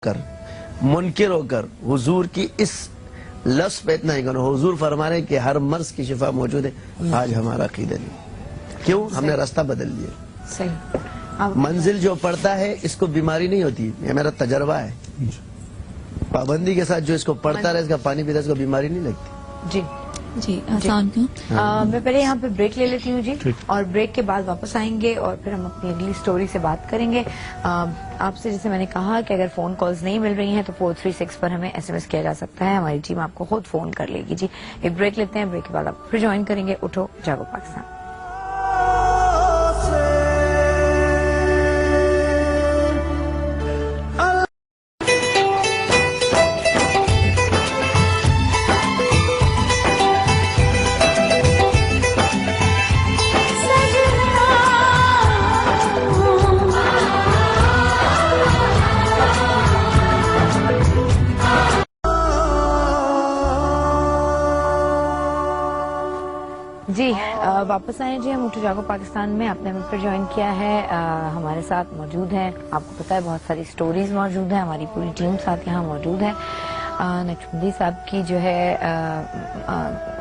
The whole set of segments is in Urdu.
کر منکر ہو کر حضور کی اس لفظ پہ اتنا ہی کرو. حضور فرما رہے ہیں کہ ہر مرض کی شفا موجود ہے. آج ہمارا عقیدہ نہیں. کیوں؟ ہم نے راستہ بدل لیا. صحیح. منزل جو پڑھتا ہے اس کو بیماری نہیں ہوتی. یہ میرا تجربہ ہے. پابندی کے ساتھ جو اس کو پڑھتا رہے اس کا پانی پیتا اس کو بیماری نہیں لگتی. جی جی السلام علیکم. میں پہلے یہاں پہ بریک لے لیتی ہوں جی, اور بریک کے بعد واپس آئیں گے اور پھر ہم اپنی اگلی سٹوری سے بات کریں گے. آپ سے جیسے میں نے کہا کہ اگر فون کالز نہیں مل رہی ہیں تو 436 پر ہمیں SMS کیا جا سکتا ہے. ہماری ٹیم آپ کو خود فون کر لے گی. جی ایک بریک لیتے ہیں, بریک کے بعد آپ پھر جوائن کریں گے اٹھو جاگو پاکستان. جی واپس آئے جی. ہم اٹھو جاگو پاکستان میں آپ نے ہمیں پھر جوائن کیا ہے. ہمارے ساتھ موجود ہیں, آپ کو پتا ہے بہت ساری سٹوریز موجود ہیں. ہماری پوری ٹیم ساتھ یہاں موجود ہے. نقشبندی صاحب کی جو ہے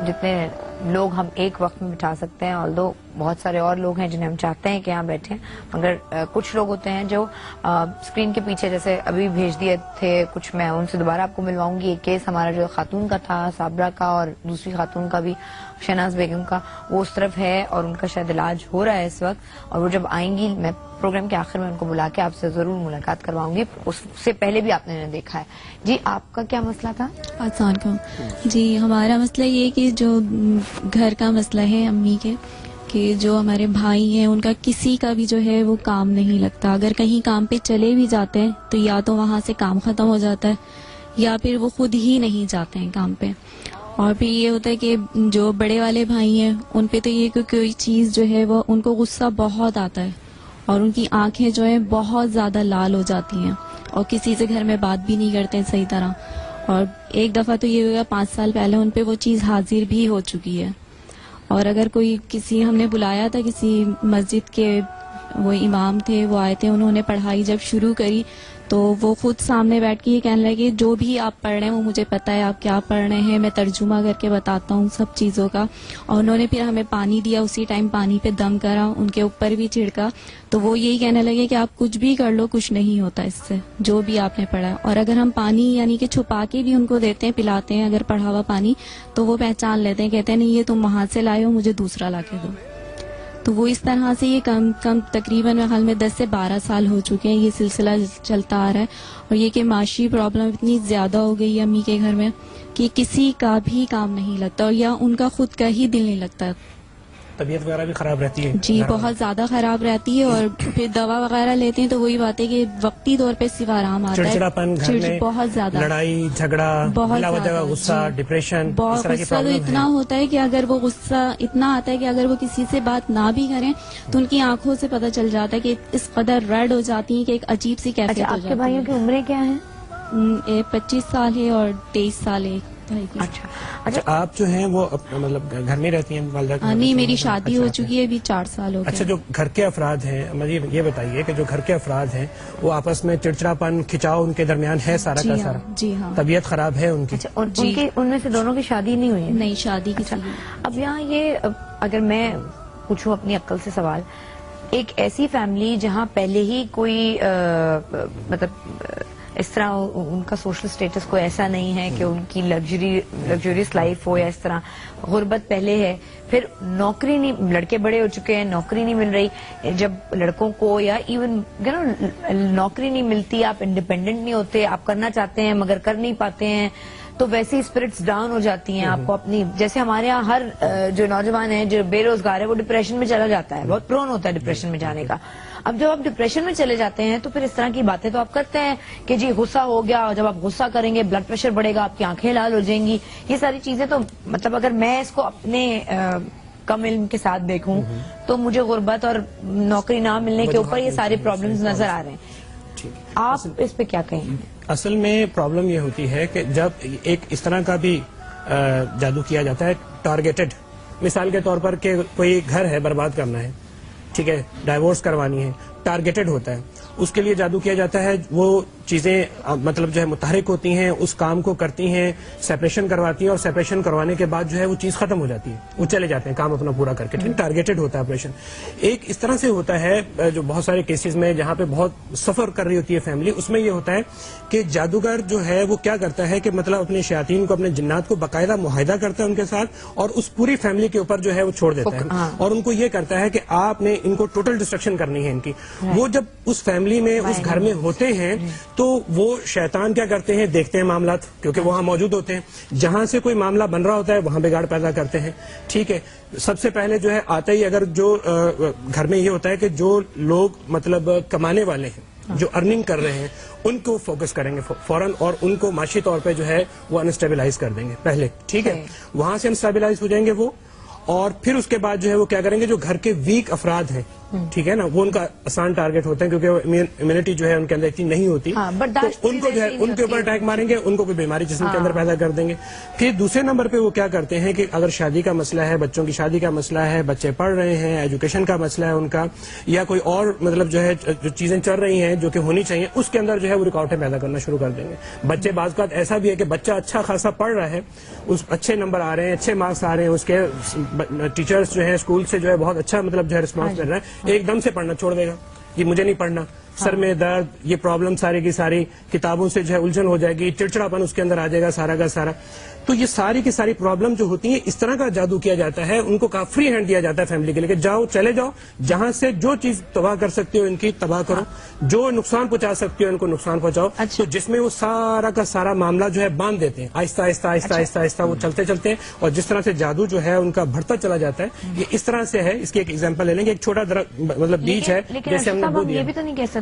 جتنے لوگ ہم ایک وقت میں بٹھا سکتے ہیں, آلدو بہت سارے اور لوگ ہیں جنہیں ہم چاہتے ہیں کہ یہاں بیٹھیں, مگر کچھ لوگ ہوتے ہیں جو اسکرین کے پیچھے, جیسے ابھی بھیج دیے تھے کچھ, میں ان سے دوبارہ آپ کو ملواؤں گی. ایک کیس ہمارا جو خاتون کا تھا صابرہ کا, اور دوسری خاتون کا بھی شہناز بیگم کا, وہ اس طرف ہے اور ان کا شاید علاج ہو رہا ہے اس وقت. اور وہ جب آئیں گی میں پروگرام کے آخر میں ان کو بلا کے آپ سے ضرور ملاقات کرواؤں گی. اس سے پہلے بھی آپ نے دیکھا ہے. جی آپ کا کیا مسئلہ تھا؟ آسان کا جی ہمارا مسئلہ یہ کہ جو گھر کا مسئلہ ہے امی کے, کہ جو ہمارے بھائی ہیں ان کا کسی کا بھی جو ہے وہ کام نہیں لگتا. اگر کہیں کام پہ چلے بھی جاتے ہیں تو یا تو وہاں سے کام ختم ہو جاتا ہے یا پھر وہ خود ہی نہیں جاتے ہیں کام پہ. اور پھر یہ ہوتا ہے کہ جو بڑے والے بھائی ہیں ان پہ تو یہ کہ کوئی چیز جو ہے وہ ان کو غصہ بہت آتا ہے اور ان کی آنکھیں جو ہیں بہت زیادہ لال ہو جاتی ہیں اور کسی سے گھر میں بات بھی نہیں کرتے صحیح طرح. اور ایک دفعہ تو یہ ہوگا 5 سال پہلے ان پہ وہ چیز حاضر بھی ہو چکی ہے. اور اگر کوئی کسی ہم نے بلایا تھا کسی مسجد کے, وہ امام تھے, وہ آئے تھے, انہوں نے پڑھائی جب شروع کری تو وہ خود سامنے بیٹھ کے یہ کہنے لگے جو بھی آپ پڑھ رہے ہیں وہ مجھے پتا ہے آپ کیا پڑھ رہے ہیں, میں ترجمہ کر کے بتاتا ہوں سب چیزوں کا. اور انہوں نے پھر ہمیں پانی دیا, اسی ٹائم پانی پہ دم کرا, ان کے اوپر بھی چھڑکا. تو وہ یہی کہنے لگے کہ آپ کچھ بھی کر لو کچھ نہیں ہوتا اس سے, جو بھی آپ نے پڑھا. اور اگر ہم پانی یعنی کہ چھپا کے بھی ان کو دیتے ہیں, پلاتے ہیں اگر پڑھا ہوا پانی, تو وہ پہچان لیتے ہیں, کہتے ہیں نہیں یہ تم وہاں سے لائے ہو, مجھے دوسرا لا کے دو. تو وہ اس طرح سے یہ کم تقریباً میرے خیال میں 10 سے 12 سال ہو چکے ہیں یہ سلسلہ چلتا آ رہا ہے. اور یہ کہ معاشی پرابلم اتنی زیادہ ہو گئی ہے امی کے گھر میں کہ کسی کا بھی کام نہیں لگتا, اور یا ان کا خود کا ہی دل نہیں لگتا. طبیعت وغیرہ بھی خراب رہتی ہے جی بہت زیادہ خراب رہتی ہے. اور پھر دوا وغیرہ لیتے ہیں تو وہی بات ہے کہ وقتی طور پہ صرف آرام آتا ہے. چڑچڑاپن گھر میں, بہت زیادہ لڑائی جھگڑا, بلا وجہ غصہ, ڈپریشن, بہت غصہ تو اتنا ہوتا ہے کہ اگر وہ غصہ اتنا آتا ہے کہ اگر وہ کسی سے بات نہ بھی کریں تو ان کی آنکھوں سے پتہ چل جاتا ہے کہ اس قدر ریڈ ہو جاتی ہیں کہ ایک عجیب سی کیفیت ہو جاتی ہے. آپ کے بھائیوں کی عمریں کیا ہیں؟ 25 سال ہے اور 23 سال ہے. اچھا آپ جو ہیں وہ مطلب گھر میں رہتی ہیں والدہ کی؟ نہیں میری شادی ہو چکی ہے, ابھی 4 سال ہو گئے. اچھا جو گھر کے افراد ہیں, مجھے یہ بتائیے کہ جو گھر کے افراد ہیں وہ آپس میں چڑچڑاپن کھچاؤ ان کے درمیان ہے سارا کا سارا؟ جی ہاں. طبیعت خراب ہے ان کی؟ اور ان میں سے دونوں کی شادی نہیں ہوئی؟ نہیں شادی کی. اب یہاں یہ اگر میں پوچھوں اپنی عقل سے سوال, ایک ایسی فیملی جہاں پہلے ہی کوئی مطلب اس طرح ان کا سوشل سٹیٹس کوئی ایسا نہیں ہے کہ ان کی لگژریس لائف ہو, یا اس طرح غربت پہلے ہے, پھر نوکری نہیں, لڑکے بڑے ہو چکے ہیں, نوکری نہیں مل رہی, جب لڑکوں کو یا ایون نوکری نہیں ملتی, آپ انڈیپینڈنٹ نہیں ہوتے, آپ کرنا چاہتے ہیں مگر کر نہیں پاتے ہیں, تو ویسے اسپرٹس ڈاؤن ہو جاتی ہیں. آپ کو اپنی, جیسے ہمارے یہاں ہر جو نوجوان ہے جو بے روزگار ہے وہ ڈپریشن میں چلا جاتا ہے, بہت پرون ہوتا ہے ڈپریشن میں جانے کا. اب جب آپ ڈپریشن میں چلے جاتے ہیں تو پھر اس طرح کی باتیں تو آپ کرتے ہیں کہ جی غصہ ہو گیا, اور جب آپ غصہ کریں گے بلڈ پریشر بڑھے گا, آپ کی آنکھیں لال ہو جائیں گی. یہ ساری چیزیں تو مطلب اگر میں اس کو اپنے کم علم کے ساتھ دیکھوں تو مجھے غربت اور نوکری نہ ملنے کے اوپر یہ سارے پرابلمز نظر آ رہے ہیں. آپ اس پہ کیا کہیں؟ اصل میں پرابلم یہ ہوتی ہے کہ جب ایک اس طرح کا بھی جادو کیا جاتا ہے ٹارگیٹڈ, مثال کے طور پر کہ کوئی گھر ہے برباد کرنا ہے, ٹھیک ہے, ڈائیورس کروانی ہے, ٹارگیٹڈ ہوتا ہے, اس کے لیے جادو کیا جاتا ہے. وہ چیزیں مطلب جو ہے متحرک ہوتی ہیں اس کام کو کرتی ہیں, سیپریشن کرواتی ہیں, اور سیپریشن کروانے کے بعد جو ہے وہ چیز ختم ہو جاتی ہے, وہ چلے جاتے ہیں کام اپنا پورا کر کے. ٹارگیٹڈ ہوتا ہے آپریشن. ایک اس طرح سے ہوتا ہے جو بہت سارے کیسز میں جہاں پہ بہت سفر کر رہی ہوتی ہے فیملی, اس میں یہ ہوتا ہے کہ جادوگر جو ہے وہ کیا کرتا ہے کہ مطلب اپنے شیاطین کو, اپنے جنات کو باقاعدہ معاہدہ کرتا ہے ان کے ساتھ, اور اس پوری فیملی کے اوپر جو ہے وہ چھوڑ دیتا ہے, اور ان کو یہ کرتا ہے کہ آپ نے ان کو ٹوٹل ڈسٹرکشن کرنی ہے ان کی. وہ جب اس فیملی میں اس گھر میں ہوتے ہیں تو وہ شیطان کیا کرتے ہیں, دیکھتے ہیں معاملات, کیونکہ وہاں موجود ہوتے ہیں, جہاں سے کوئی معاملہ بن رہا ہوتا ہے وہاں بگاڑ پیدا کرتے ہیں. ٹھیک ہے, سب سے پہلے جو ہے آتا ہی اگر جو گھر میں یہ ہوتا ہے کہ جو لوگ مطلب کمانے والے ہیں, جو ارننگ کر رہے ہیں, ان کو فوکس کریں گے فوراً, اور ان کو معاشی طور پہ جو ہے وہ انسٹیبلائز کر دیں گے پہلے. ٹھیک ہے, وہاں سے انسٹیبلائز ہو جائیں گے وہ, اور پھر اس کے بعد جو ہے وہ کیا کریں گے, جو گھر کے ویک افراد ہیں, ٹھیک ہے نا, وہ ان کا آسان ٹارگیٹ ہوتے ہیں کیونکہ امیونٹی جو ہے ان کے اندر اتنی نہیں ہوتی, تو ان کو جو ہے ان کے اوپر اٹیک ماریں گے, ان کو کوئی بیماری جسم کے اندر پیدا کر دیں گے. پھر دوسرے نمبر پہ وہ کیا کرتے ہیں کہ اگر شادی کا مسئلہ ہے, بچوں کی شادی کا مسئلہ ہے, بچے پڑھ رہے ہیں, ایجوکیشن کا مسئلہ ہے ان کا, یا کوئی اور مطلب جو ہے جو چیزیں چل رہی ہیں جو کہ ہونی چاہیے, اس کے اندر جو ہے وہ رکاوٹیں پیدا کرنا شروع کر دیں گے. بچے بعض اوقات ایسا بھی ہے کہ بچہ اچھا خاصا پڑھ رہا ہے, اس اچھے نمبر آ رہے ہیں, اچھے مارکس آ رہے ہیں, اس کے ٹیچرز جو ہے اسکول سے جو ہے بہت اچھا مطلب جو ہے رسپانس مل رہا ہے, ایک دم سے پڑھنا چھوڑ دے گا, یہ مجھے نہیں پڑھنا, سر میں درد, یہ پرابلم ساری کی ساری, کتابوں سے جو ہے الجھن ہو جائے گی, چڑچڑاپن اس کے اندر آ جائے گا سارا کا سارا. تو یہ ساری کی ساری پرابلم جو ہوتی ہیں, اس طرح کا جادو کیا جاتا ہے, ان کو فری ہینڈ دیا جاتا ہے فیملی کے لیے کہ جاؤ, چلے جاؤ, جہاں سے جو چیز تباہ کر سکتے ہو ان کی تباہ کرو, جو نقصان پہنچا سکتے ہو ان کو نقصان پہنچاؤ. تو جس میں وہ سارا کا سارا معاملہ جو ہے باندھ دیتے ہیں, آہستہ آہستہ آہستہ آہستہ آہستہ وہ چلتے چلتے ہیں, اور جس طرح سے جادو جو ہے ان کا بڑھتا چلا جاتا ہے. یہ اس طرح سے ہے. اس کی ایک ایگزامپل لے لیں گے, ایک چھوٹا مطلب بیچ ہے, جیسے ہم نے یہ بھی تو نہیں کہہ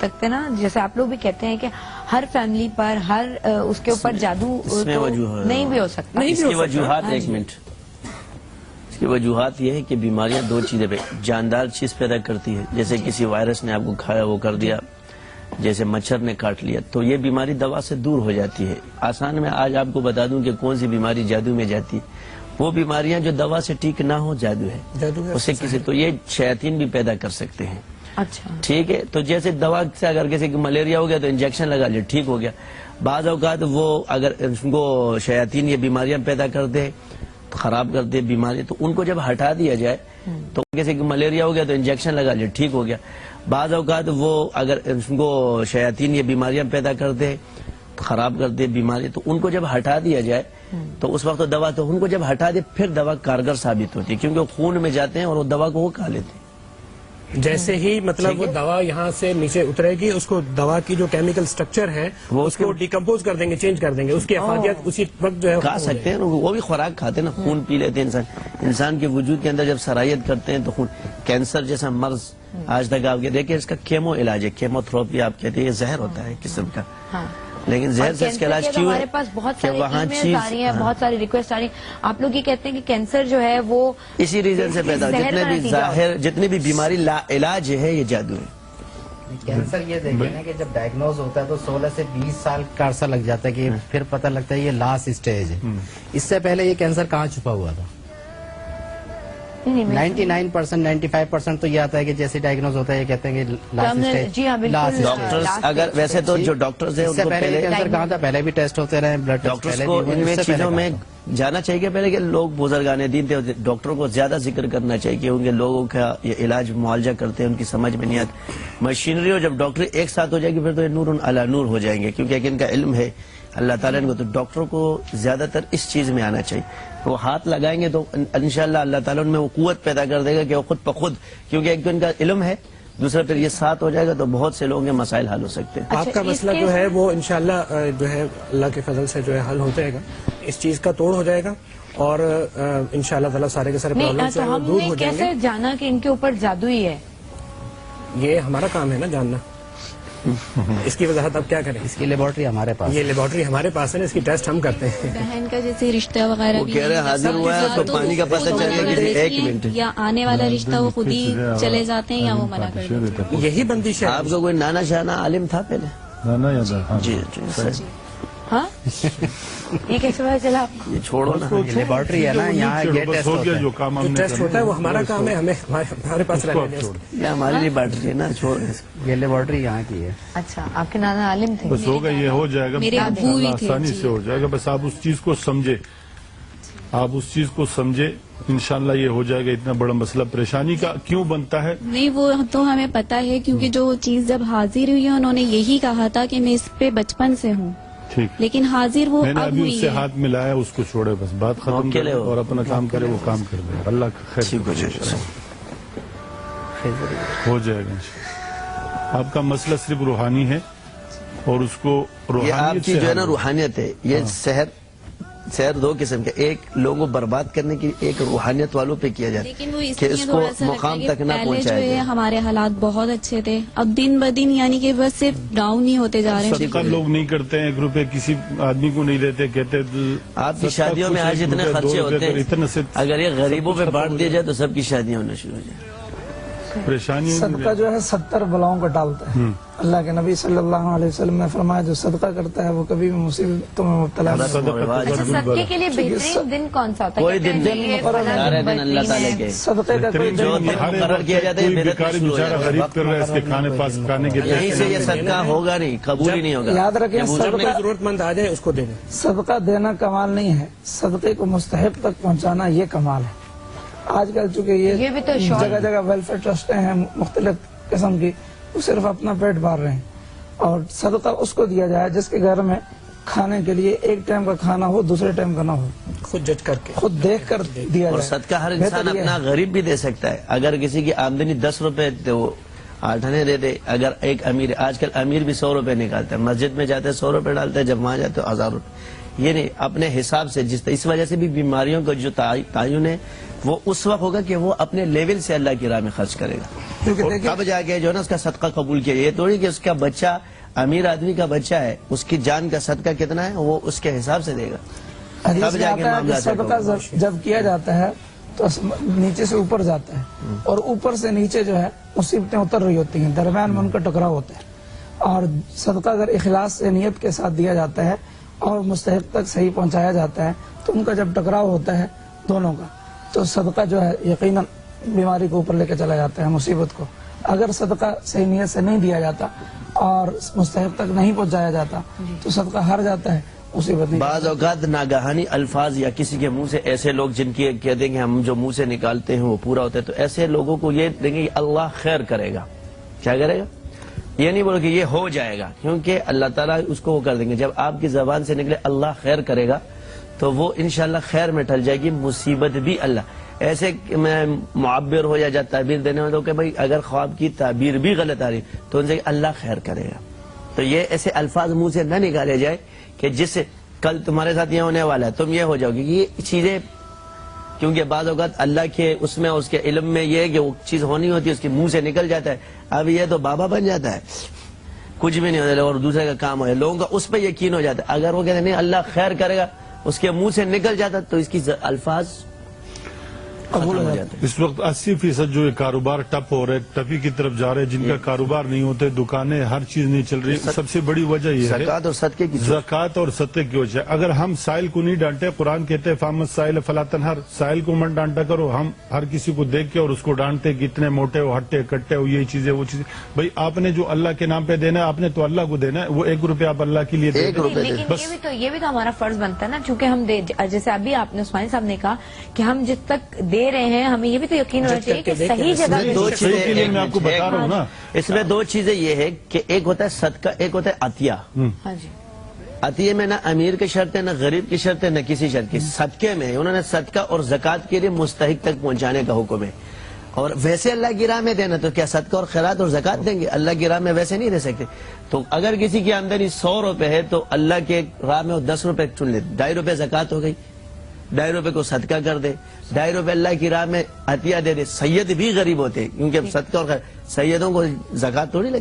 سکتے نا, جیسے آپ لوگ بھی کہتے ہیں کہ ہر فیملی پر ہر اس کے اوپر جادو نہیں بھی ہو سکتا. اس کی وجوہات, ایک منٹ, اس کی وجوہات یہ ہے کہ بیماریاں دو چیزیں پہ جاندار چیز پیدا کرتی ہے, جیسے کسی وائرس نے آپ کو کھایا وہ کر دیا, جیسے مچھر نے کاٹ لیا, تو یہ بیماری دوا سے دور ہو جاتی ہے. آسان میں آج آپ کو بتا دوں کہ کون سی بیماری جادو میں جاتی ہے. وہ بیماریاں جو دوا سے ٹھیک نہ ہو, جادو ہے اسے کسی, تو یہ شیاطین بھی پیدا کر سکتے ہیں. اچھا, ٹھیک ہے, تو جیسے دوا سے اگر کسی کو ملیریا ہو گیا تو انجیکشن لگا لیا, ٹھیک ہو گیا. بعض اوقات وہ اگر ان کو شیاطین یہ بیماریاں پیدا کر دے, خراب کر دے بیماری, تو ان کو جب ہٹا دیا جائے, تو کسی کو ملیریا ہو گیا تو انجیکشن لگا لیا, ٹھیک ہو گیا. بعض اوقات وہ اگر ان کو شیاطین یہ بیماریاں پیدا کر دے, خراب کر دے بیماری, تو ان کو جب ہٹا دیا جائے تو اس وقت دوا, تو ان کو جب ہٹا دے پھر دوا کارگر ثابت ہوتی ہے, کیونکہ وہ خون میں جاتے ہیں اور وہ دوا کو وہ کھا لیتے ہیں. جیسے ہی مطلب وہ دوا یہاں سے نیچے اترے گی, اس کو دوا کی جو کیمیکل سٹرکچر ہے وہ اس کو ڈیکمپوز کر دیں گے, چینج کر دیں گے, اس کی افادیت اسی وقت جو ہے کھا سکتے ہیں. وہ بھی خوراک کھاتے ہیں نا, خون پی لیتے ہیں انسان کے وجود کے اندر جب سرایت کرتے ہیں تو خون. کینسر جیسا مرض آج تک آپ کے دیکھیں, اس کا کیمو علاج ہے, کیمو تھراپی آپ کہتے ہیں, یہ زہر ہوتا ہے قسم کا, لیکن زہر سے اس کا علاج کیوں ہے؟ ہمارے پاس بہت ساری ایمیلز آ رہی ہیں, بہت ساری ریکویسٹ آ رہی ہیں, آپ لوگ یہ کہتے ہیں کہ کینسر جو ہے وہ اسی ریزن سے پیدا, جتنے بھی بیماری علاج ہے یہ جادو ہے. کینسر یہ دیکھیں نا کہ جب ڈائگنوز ہوتا ہے تو 16 سے 20 سال کا عرصہ لگ جاتا ہے کہ پھر پتہ لگتا ہے یہ لاسٹ اسٹیج ہے. اس سے پہلے یہ کینسر کہاں چھپا ہوا تھا؟ 99% 95% تو یہ آتا ہے کہ جیسے ڈائگنوز ہوتا ہے یہ کہتے ہیں کہ لاسٹ اسٹیج. جی ہاں بالکل. ڈاکٹرز اگر ویسے تو جو ڈاکٹرز ہیں ان کو پہلے کینسر کہاں تھا, پہلے بھی ٹیسٹ ہوتے رہے, بلڈ ڈاکٹرز کو ان میں چیزوں میں جانا چاہیے کہ پہلے کہ لوگ بزرگان دین تھے, ڈاکٹروں کو زیادہ ذکر کرنا چاہیے کیونکہ لوگوں کا یہ علاج معالجہ کرتے ہیں, ان کی سمجھ میں نہیں آتی. مشینری اور جب ڈاکٹر ایک ساتھ ہو جائے گی پھر تو یہ نور علی نور ہو جائیں گے, کیونکہ ان کا علم ہے اللہ تعالیٰ کو. تو ڈاکٹروں کو زیادہ تر اس چیز میں آنا چاہیے, وہ ہاتھ لگائیں گے تو انشاءاللہ اللہ تعالیٰ ان میں وہ قوت پیدا کر دے گا کہ وہ خود بخود, کیونکہ ایک تو ان کا علم ہے, دوسرا پھر یہ ساتھ ہو جائے گا تو بہت سے لوگوں کے مسائل حل ہو سکتے ہیں. آپ کا مسئلہ جو ہے وہ انشاءاللہ جو ہے اللہ کے فضل سے جو ہے حل ہو جائے گا, اس چیز کا توڑ ہو جائے گا, اور انشاءاللہ تعالیٰ سارے کے سارے پرابلم سے دور ہو جائیں گے. کیسے جانا کہ ان کے اوپر جادو ہی ہے؟ یہ ہمارا کام ہے نا جاننا, اس کی وضاحت اب کیا کریں؟ اس کی لیبارٹری ہمارے پاس, یہ لیبارٹری ہمارے پاس ہے, اس کی ٹیسٹ ہم کرتے ہیں. بہن کا جیسے رشتہ وغیرہ وہ کہہ رہے ہیں حاضر ہوا ہے تو پانی کا پتہ چل گیا کہ ایک منٹ, یا آنے والا رشتہ وہ خود ہی چلے جاتے ہیں یا وہ منع کر دیتے ہیں. یہی بندش ہے. آپ کا کوئی نانا شانا عالم تھا پہلے؟ نانا یاد ہے. جی ہاں یہ کیسے پتا چلا آپ کو؟ یہ چھوڑو نا. لیبارٹری ہے نا, یہاں یہ ٹیسٹ ہو ہوتا گیا ہے. جو کام ہم نے ٹیسٹ ہوتا ہے وہ ہمارا کام ہے, ہمارے پاس رہنے دیں. یہ ہمارے لیے بیٹھ ہے نا, چھوڑ. یہ لیبارٹری یہاں کی ہے. اچھا, آپ کے نانا عالم تھے؟ بس ہوگا, یہ ہو جائے گا, میرے ابو بھی تھے. آسانی سے ہو جائے گا. بس آپ اس چیز کو سمجھے, آپ اس چیز کو سمجھے, انشاءاللہ یہ ہو جائے گا. اتنا بڑا مسئلہ پریشانی کا کیوں بنتا ہے؟ نہیں, وہ تو ہمیں پتا ہے کیونکہ جو چیز جب حاضر ہوئی ہے انہوں نے یہی کہا تھا کہ میں اس پہ بچپن سے ہوں, ٹھیک, لیکن حاضر وہ میں نے اب ابھی اس ہوئی سے ہے. ہاتھ ملایا, اس کو چھوڑے, بس بات ختم اوکے کرے لے, اور اپنا کام کرے, وہ کام کر دے. اللہ کا خیر ٹھیک ہو جائے گا. ہو جائے گا انشاءاللہ. آپ کا مسئلہ صرف روحانی ہے اور اس کو یہ آپ روحانیت کی سے جو ہے نا حل- روحانیت ہے. یہ سحر دو قسم کے, ایک لوگوں کو برباد کرنے کی, ایک روحانیت والوں پہ کیا جاتا لیکن وہ ہے اس کہ لیے اس کو تھوڑا سا لگتا مقام ہے تک کہ نہ پہلے جو پہنچایا ہے جائے. ہمارے حالات بہت اچھے تھے, اب دن بدن یعنی کہ بس صرف ڈاؤن ہی ہوتے جا رہے ہیں. صدقہ لوگ نہیں کرتے ہیں, 1 روپے کسی آدمی کو نہیں دیتے, کہتے آپ کی صدقہ شادیوں میں کچھ آج 1 اتنے روپے, 2 خرچے روپے ہوتے پر اتنا سے ہیں, اگر یہ غریبوں پہ بانٹ دیا جائے تو سب کی شادیاں ہونا شروع ہو جائیں. پریشانی صدقہ جو ہے 70 بلاؤں کو ٹالتا ہے. اللہ کے نبی صلی اللہ علیہ وسلم نے فرمایا جو صدقہ کرتا ہے وہ کبھی بھی مصیبتوں میں مبتلا نہیں ہوتا. اچھا, صدقے کے لیے بہترین دن کون سا ہوتا ہے؟ کوئی کہتے ہیں دن کہ یہ مقرر ہے. فلاں سارے دن دن اللہ تعالیٰ کے صدقے کا کوئی جو دن دن ہر مقرر کیا جاتا ہے, کوئی بدعت میں بیکاری شروع ہو بیچارہ جاتا ہے. غریب کر رہا ہے, اس کے کھانے پاس کھانے کے یہیں سے یہ پیسے صدقہ ہوگا نہیں, قبول ہی نہیں ہوگا. یاد رکھیں, یہ بزرگ نے صدقہ ضرورت مند آ جائے اس کو دے دیں. صدقہ دینا کمال نہیں ہے, صدقے کو مستحق تک پہنچانا یہ کمال ہے. آج کل چونکہ یہ بھی تو شوق جگہ جگہ ویلفیئر ٹرسٹیں ہیں مختلف قسم کی, وہ صرف اپنا پیٹ بھر رہے ہیں. اور صدقہ اس کو دیا جائے جس کے گھر میں کھانے کے لیے ایک ٹائم کا کھانا ہو, دوسرے ٹائم کا نہ ہو, خود جج کر کے خود دیکھ کر دیا اور جائے. صدقہ ہر انسان بہتر یہ اپنا ہے. غریب بھی دے سکتا ہے. اگر کسی کی آمدنی 10 روپے تو وہ 8 آنے دے دے. اگر ایک امیر, آج کل امیر بھی 100 روپے نکالتا ہے, مسجد میں جاتے ہیں 100 روپے ڈالتے ہیں, جب وہاں جاتے ہیں 1000 روپے. یہ نہیں, اپنے حساب سے اس وجہ سے بھی بیماریوں کا جو تعین ہے وہ اس وقت ہوگا کہ وہ اپنے لیول سے اللہ کی راہ میں خرچ کرے گا. کیونکہ اور دیکھیں تب جا کے جو ہے نا اس کا صدقہ قبول کیا. یہ تھوڑی کہ اس کا بچہ امیر آدمی کا بچہ ہے, اس کی جان کا صدقہ کتنا ہے وہ اس کے حساب سے دے گا. حدیث تب میں جا کے آتا ہے کہ معاملہ صدقہ جب کیا جاتا ہے تو نیچے سے اوپر جاتا ہے, اور اوپر سے نیچے جو ہے مصیبتیں اتر رہی ہوتی ہیں, درمیان میں ان کا ٹکراؤ ہوتا ہے. اور صدقہ اگر اخلاص سے نیت کے ساتھ دیا جاتا ہے اور مستحق تک صحیح پہنچایا جاتا ہے تو ان کا جب ٹکراؤ ہوتا ہے دونوں کا, تو صدقہ جو ہے یقیناً بیماری کو اوپر لے کے چلا جاتا ہے, مصیبت کو. اگر صدقہ صحیح نیت سے نہیں دیا جاتا اور مستحق تک نہیں پہنچایا جاتا تو صدقہ ہار جاتا ہے, مصیبت نہیں. بعض اوقات ناگہانی الفاظ یا کسی کے منہ سے ایسے لوگ جن کی کہہ دیں گے ہم جو منہ سے نکالتے ہیں وہ پورا ہوتا ہے, تو ایسے لوگوں کو یہ دیں گے کہ اللہ خیر کرے گا. کیا کرے گا؟ یہ نہیں بولو کہ یہ ہو جائے گا, کیونکہ اللہ تعالیٰ اس کو وہ کر دیں گے. جب آپ کی زبان سے نکلے اللہ خیر کرے گا تو وہ انشاءاللہ خیر میں ٹل جائے گی, مصیبت بھی اللہ. ایسے میں معبر ہو یا تعبیر دینے میں تو کہ بھائی اگر خواب کی تعبیر بھی غلط آ رہی تو ان سے اللہ خیر کرے گا. تو یہ ایسے الفاظ منہ سے نہ نکالے جائے کہ جس سے کل تمہارے ساتھ یہ ہونے والا ہے تم یہ ہو جاؤ گی. یہ چیزیں کیونکہ بعض اوقات اللہ کے اس میں اس کے علم میں یہ ہے کہ وہ چیز ہونی ہوتی ہے, اس کے منہ سے نکل جاتا ہے. اب یہ تو بابا بن جاتا ہے, کچھ بھی نہیں ہوتا اور دوسرے کا کام ہو, لوگوں کا اس پہ یقین ہو جاتا ہے. اگر وہ کہتے ہیں نہیں اللہ خیر کرے گا, اس کے منہ سے نکل جاتا تو اس کی الفاظ قبول ہو جاتے ہیں. اس وقت 80% جو کاروبار ٹپ ہو رہے, ٹپی کی طرف جا رہے, جن کا کاروبار نہیں ہوتے, دکانیں ہر چیز نہیں چل رہی, سب سے بڑی وجہ یہ ہے زکوٰۃ اور صدقے کی زکوٰۃ اور صدقے کی وجہ. اگر ہم سائل کو نہیں ڈانٹے, قرآن کہتے فامت سائل فلا تنہر, سائل کو مت ڈانٹا کرو. ہم ہر کسی کو دیکھ کے اور اس کو ڈانٹتے کہ اتنے موٹے ہو, ہٹے کٹے ہو, یہ چیزیں وہ چیزیں. بھائی آپ نے جو اللہ کے نام پہ دینا ہے آپ نے تو اللہ کو دینا ہے, وہ 1 روپے آپ اللہ کے لیے دے دیں. لیکن یہ بھی تو ہمارا فرض بنتا ہے نا, چونکہ ہم جیسے ابھی آپ نے عثمانی صاحب نے کہا کہ ہم جس تک دے رہے ہیں ہمیں یہ بھی تو یقین ہونا چاہیے کہ صحیح جگہ پہ دو صحیح کے لیے میں آپ کو بتا رہا ہوں نا. اس میں 2 چیزیں یہ ہے کہ ایک ہوتا ہے صدقہ, ایک ہوتا ہے عطیہ. ہاں جی, عطیے میں نہ امیر کی شرط ہے, نہ غریب کی شرط ہے, نہ کسی شرط کی. صدقے میں انہوں نے صدقہ اور زکوٰۃ کے لیے مستحق تک پہنچانے کا حکم ہے. اور ویسے اللہ کی راہ میں دینا تو کیا صدقہ اور خیرات اور زکوٰۃ دیں گے؟ اللہ کی راہ میں ویسے نہیں دے سکتے. تو اگر کسی کی آمدنی 100 روپے ہے تو اللہ کے راہ میں وہ 10 روپے چن لے, 2.5 روپے زکوٰۃ ہو گئی, 2.5 روپے کو صدقہ کر دے, 2.5 روپے اللہ کی راہ میں عطیہ دے دے. سید بھی غریب ہوتے کیونکہ صدقہ اور سیدوں کو زکوٰۃ تھوڑی لگتی.